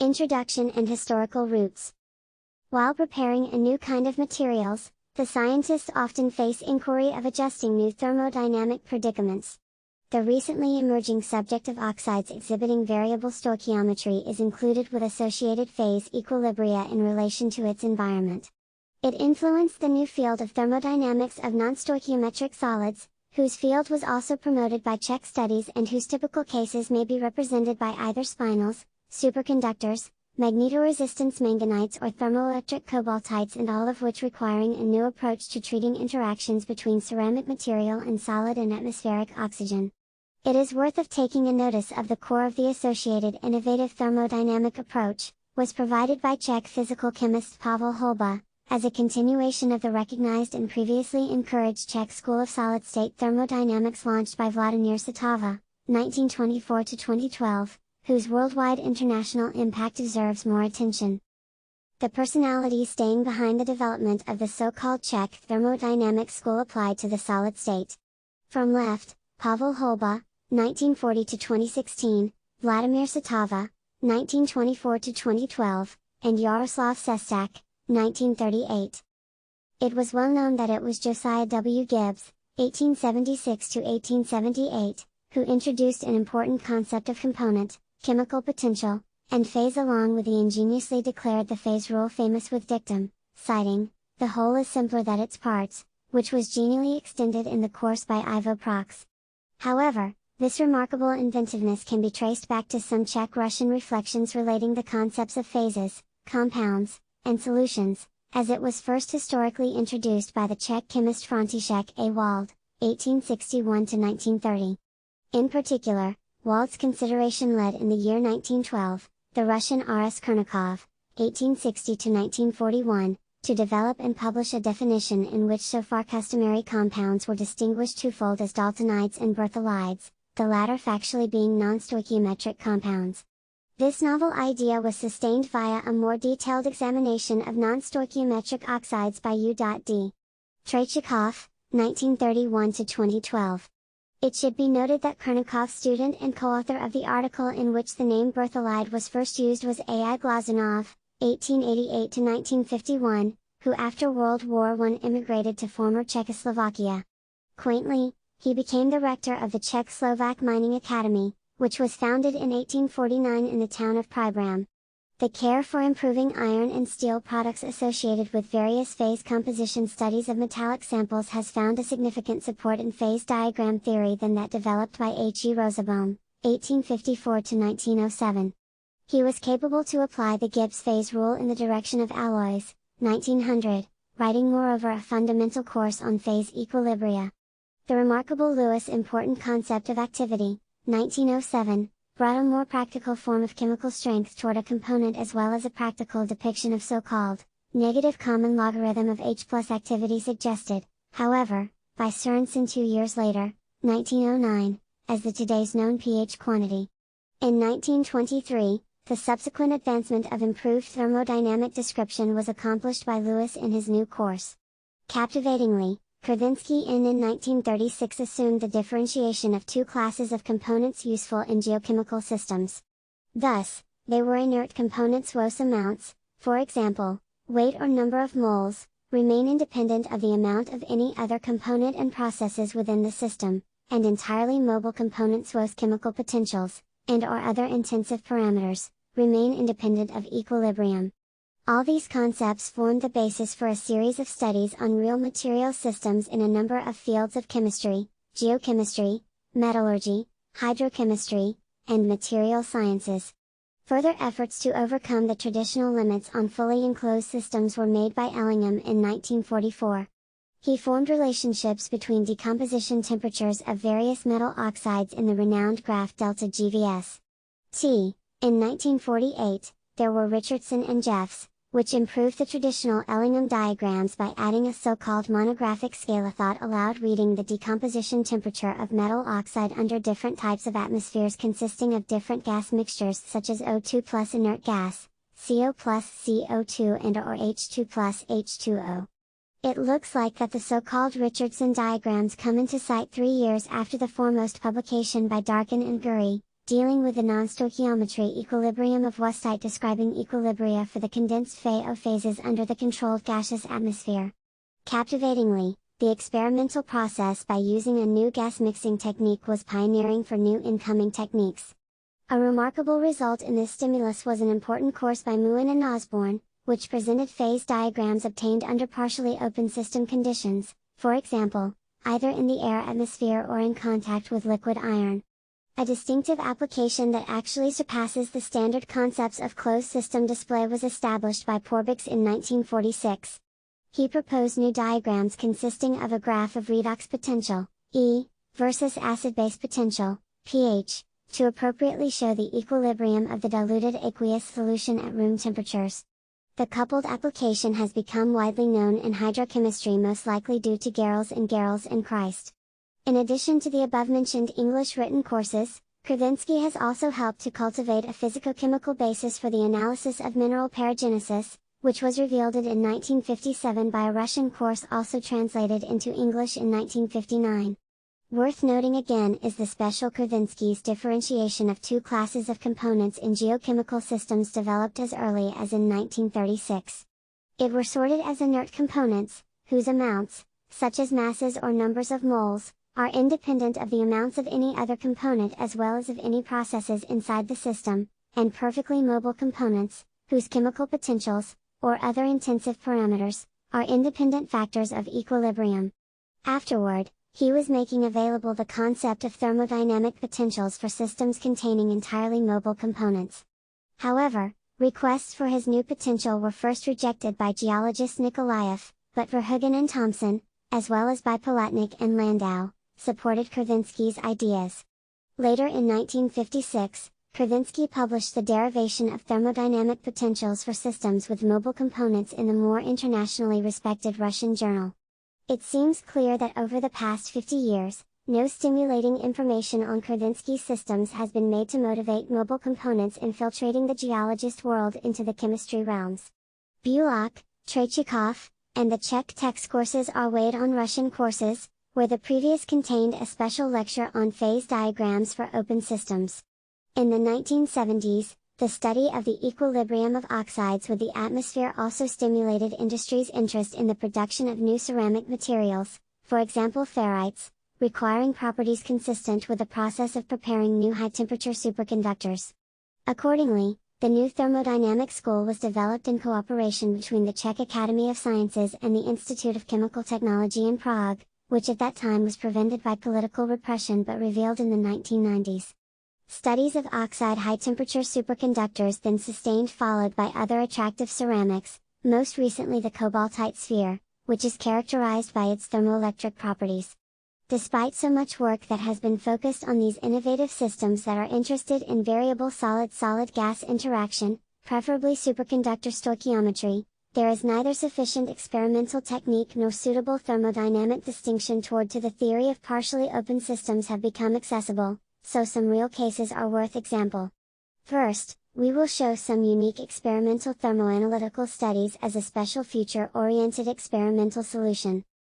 Introduction and historical roots. While preparing a new kind of materials, the scientists often face inquiry of adjusting new thermodynamic predicaments. The recently emerging subject of oxides exhibiting variable stoichiometry is included with associated phase equilibria in relation to its environment. It influenced the new field of thermodynamics of nonstoichiometric solids, whose field was also promoted by Czech studies and whose typical cases may be represented by either spinels, superconductors, magnetoresistance manganites or thermoelectric cobaltites, and all of which requiring a new approach to treating interactions between ceramic material and solid and atmospheric oxygen. It is worth of taking a notice of the core of the associated innovative thermodynamic approach, was provided by Czech physical chemist Pavel Holba, as a continuation of the recognized and previously encouraged Czech school of solid-state thermodynamics launched by Vladimír Sotava, 1924-2012, whose worldwide international impact deserves more attention. The personality staying behind the development of the so-called Czech thermodynamic school applied to the solid state. From left, Pavel Holba, 1940-2016, Vladimír Sotava, 1924-2012, and Jaroslav Sestak, 1938. It was well known that it was Josiah W. Gibbs, 1876-1878, who introduced an important concept of component, chemical potential, and phase along with the ingeniously declared the phase rule famous with dictum, citing, "The whole is simpler than its parts," which was genially extended in the course by Ivo Prox. However, this remarkable inventiveness can be traced back to some Czech-Russian reflections relating the concepts of phases, compounds, and solutions, as it was first historically introduced by the Czech chemist František A. Wald, 1861-1930. In particular, Wald's consideration led in the year 1912, the Russian R.S. Kurnikov, 1860-1941, to develop and publish a definition in which so far customary compounds were distinguished twofold as daltonides and berthollides, the latter factually being nonstoichiometric compounds. This novel idea was sustained via a more detailed examination of nonstoichiometric oxides by U.D. Traichikov, 1931-2012. It should be noted that Kurnikov's student and co-author of the article in which the name berthollide was first used was A.I. Glazunov, 1888-1951, who after World War I immigrated to former Czechoslovakia. Quaintly, he became the rector of the Czech-Slovak Mining Academy, which was founded in 1849 in the town of Pribram. The care for improving iron and steel products associated with various phase composition studies of metallic samples has found a significant support in phase diagram theory than that developed by H. E. Rosenbaum, 1854-1907. He was capable to apply the Gibbs phase rule in the direction of alloys, 1900, writing moreover a fundamental course on phase equilibria. The remarkable Lewis important concept of activity, 1907, brought a more practical form of chemical strength toward a component as well as a practical depiction of so-called negative common logarithm of H plus activity suggested, however, by Sørensen 2 years later, 1909, as the today's known pH quantity. In 1923, the subsequent advancement of improved thermodynamic description was accomplished by Lewis in his new course. Captivatingly, Kretinsky in 1936 assumed the differentiation of two classes of components useful in geochemical systems. Thus, they were inert components whose amounts, for example, weight or number of moles, remain independent of the amount of any other component and processes within the system, and entirely mobile components whose chemical potentials, and or other intensive parameters, remain independent of equilibrium. All these concepts formed the basis for a series of studies on real material systems in a number of fields of chemistry, geochemistry, metallurgy, hydrochemistry, and material sciences. Further efforts to overcome the traditional limits on fully enclosed systems were made by Ellingham in 1944. He formed relationships between decomposition temperatures of various metal oxides in the renowned graph delta GVS. In 1948, there were Richardson and Jeffs, which improved the traditional Ellingham diagrams by adding a so-called monographic scale that allowed reading the decomposition temperature of metal oxide under different types of atmospheres consisting of different gas mixtures such as O2 plus inert gas, CO plus CO2 and or H2 plus H2O. It looks like that the so-called Richardson diagrams come into sight 3 years after the foremost publication by Darkin and Gurry, dealing with the nonstoichiometry equilibrium of Weisheit describing equilibria for the condensed phases under the controlled gaseous atmosphere. Captivatingly, the experimental process by using a new gas mixing technique was pioneering for new incoming techniques. A remarkable result in this stimulus was an important course by Muin and Osborne, which presented phase diagrams obtained under partially open system conditions, for example, either in the air atmosphere or in contact with liquid iron. A distinctive application that actually surpasses the standard concepts of closed system display was established by Porbix in 1946. He proposed new diagrams consisting of a graph of redox potential, E, versus acid-base potential, pH, to appropriately show the equilibrium of the diluted aqueous solution at room temperatures. The coupled application has become widely known in hydrochemistry, most likely due to Garrels and Christ. In addition to the above-mentioned English written courses, Kravensky has also helped to cultivate a physicochemical basis for the analysis of mineral paragenesis, which was revealed in 1957 by a Russian course also translated into English in 1959. Worth noting again is the special Kravensky's differentiation of two classes of components in geochemical systems developed as early as in 1936. It were sorted as inert components, whose amounts, such as masses or numbers of moles, are independent of the amounts of any other component as well as of any processes inside the system, and perfectly mobile components, whose chemical potentials, or other intensive parameters, are independent factors of equilibrium. Afterward, he was making available the concept of thermodynamic potentials for systems containing entirely mobile components. However, requests for his new potential were first rejected by geologist Nikolaev, but Verhoeven and Thomson, as well as by Palatnik and Landau, supported Kravensky's ideas. Later in 1956, Kravensky published the derivation of thermodynamic potentials for systems with mobile components in the more internationally respected Russian journal. It seems clear that over the past 50 years, no stimulating information on Kravensky's systems has been made to motivate mobile components infiltrating the geologist world into the chemistry realms. Bulak, Trechikov, and the Czech text courses are weighed on Russian courses, where the previous contained a special lecture on phase diagrams for open systems. In the 1970s, the study of the equilibrium of oxides with the atmosphere also stimulated industry's interest in the production of new ceramic materials, for example ferrites, requiring properties consistent with the process of preparing new high-temperature superconductors. Accordingly, the new thermodynamic school was developed in cooperation between the Czech Academy of Sciences and the Institute of Chemical Technology in Prague, which at that time was prevented by political repression but revealed in the 1990s. Studies of oxide high-temperature superconductors then sustained, followed by other attractive ceramics, most recently the cobaltite sphere, which is characterized by its thermoelectric properties. Despite so much work that has been focused on these innovative systems that are interested in variable solid-solid gas interaction, preferably superconductor stoichiometry, there is neither sufficient experimental technique nor suitable thermodynamic distinction toward to the theory of partially open systems have become accessible, so some real cases are worth example. First, we will show some unique experimental thermoanalytical studies as a special future-oriented experimental solution.